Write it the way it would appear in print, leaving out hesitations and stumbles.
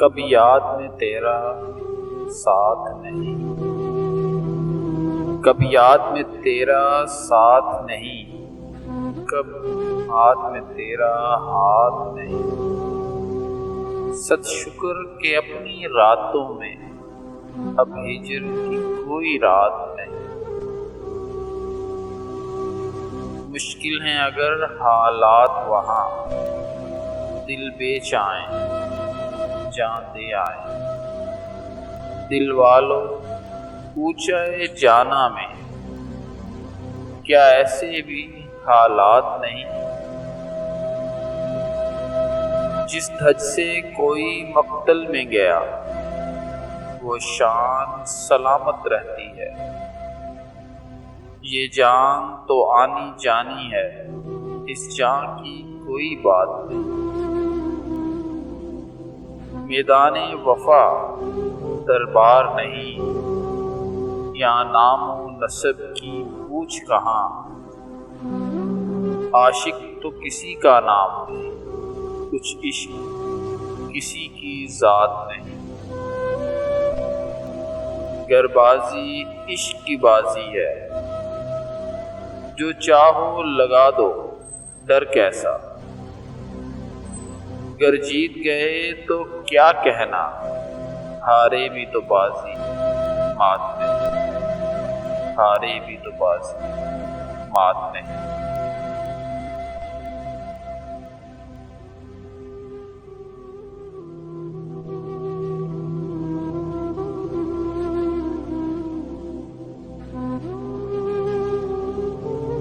کبھی یاد میں تیرا ساتھ نہیں، کبھی یاد میں تیرا ساتھ نہیں، کب ہاتھ میں تیرا ہاتھ نہیں۔ صد شکر کہ اپنی راتوں میں اب ہجر کی کوئی رات نہیں۔ مشکل ہیں اگر حالات وہاں، دل بیچائیں جان دے آئیں۔ دل والوں پوچھے جانا میں، کیا ایسے بھی حالات نہیں؟ جس دھج سے کوئی مقتل میں گیا، وہ شان سلامت رہتی ہے۔ یہ جان تو آنی جانی ہے، اس جان کی کوئی بات نہیں۔ میدان وفا دربار نہیں، یہاں نام و نسب کی پوچھ کہاں۔ عاشق تو کسی کا نام نہیں، کچھ عشق کسی کی ذات نہیں۔ گر بازی عشق کی بازی ہے، جو چاہو لگا دو ڈر کیسا۔ گر جیت گئے تو کیا کہنا، ہارے بھی تو بازی مات نہیں، ہارے بھی تو بازی مات نہیں۔